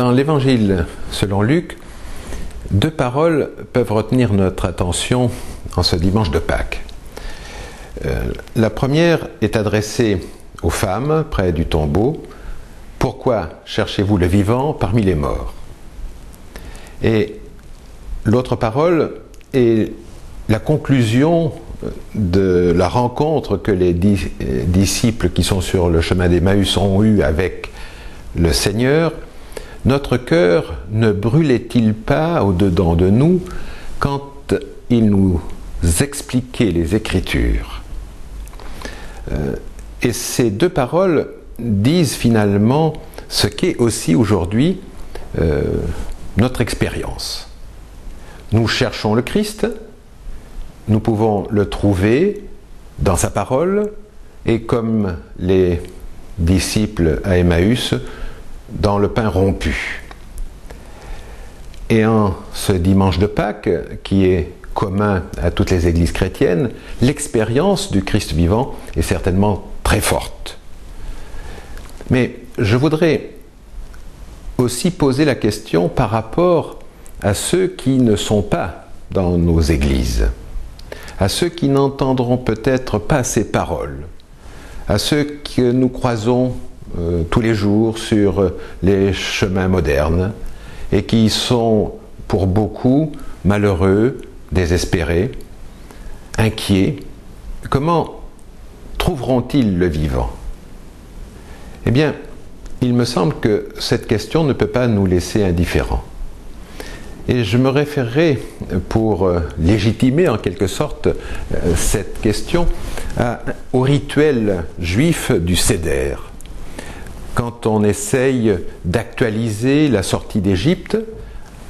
Dans l'Évangile selon Luc, deux paroles peuvent retenir notre attention en ce dimanche de Pâques. La première est adressée aux femmes près du tombeau. « Pourquoi cherchez-vous le vivant parmi les morts ?» Et l'autre parole est la conclusion de la rencontre que les disciples qui sont sur le chemin d'Emmaüs ont eue avec le Seigneur. Notre cœur ne brûlait-il pas au-dedans de nous quand il nous expliquait les Écritures? Et ces deux paroles disent finalement ce qu'est aussi aujourd'hui notre expérience. Nous cherchons le Christ, nous pouvons le trouver dans sa parole, et comme les disciples à Emmaüs, dans le pain rompu. Et en ce dimanche de Pâques, qui est commun à toutes les églises chrétiennes, l'expérience du Christ vivant est certainement très forte. Mais je voudrais aussi poser la question par rapport à ceux qui ne sont pas dans nos églises, à ceux qui n'entendront peut-être pas ces paroles, à ceux que nous croisons tous les jours sur les chemins modernes et qui sont pour beaucoup malheureux, désespérés, inquiets. Comment trouveront-ils le vivant? Eh bien, il me semble que cette question ne peut pas nous laisser indifférents. Et je me référerai, pour légitimer en quelque sorte cette question, au rituel juif du Seder. Quand on essaye d'actualiser la sortie d'Égypte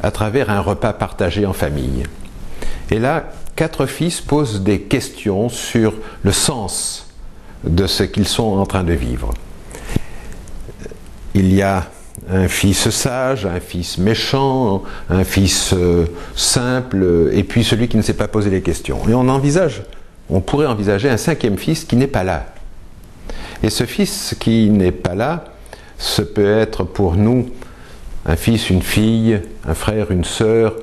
à travers un repas partagé en famille. Et là, 4 fils posent des questions sur le sens de ce qu'ils sont en train de vivre. Il y a un fils sage, un fils méchant, un fils simple, et puis celui qui ne s'est pas posé les questions. Et on pourrait envisager un 5e fils qui n'est pas là. Et ce fils qui n'est pas là, ce peut être pour nous un fils, une fille, un frère, une sœur,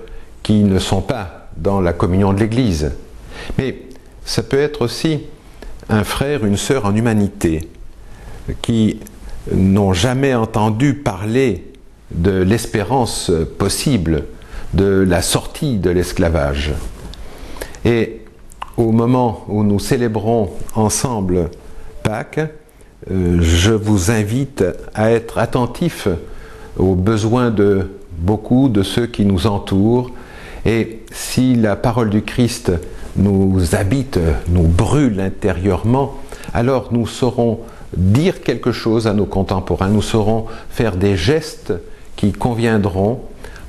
qui ne sont pas dans la communion de l'Église. Mais ça peut être aussi un frère, une sœur en humanité, qui n'ont jamais entendu parler de l'espérance possible, de la sortie de l'esclavage. Et au moment où nous célébrons ensemble Pâques, je vous invite à être attentifs aux besoins de beaucoup de ceux qui nous entourent. Et si la parole du Christ nous habite, nous brûle intérieurement, alors nous saurons dire quelque chose à nos contemporains, nous saurons faire des gestes qui conviendront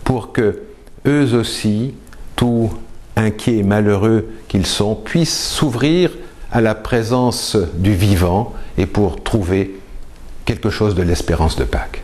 pour que eux aussi, tout inquiets et malheureux qu'ils sont, puissent s'ouvrir à la présence du vivant et pour trouver quelque chose de l'espérance de Pâques.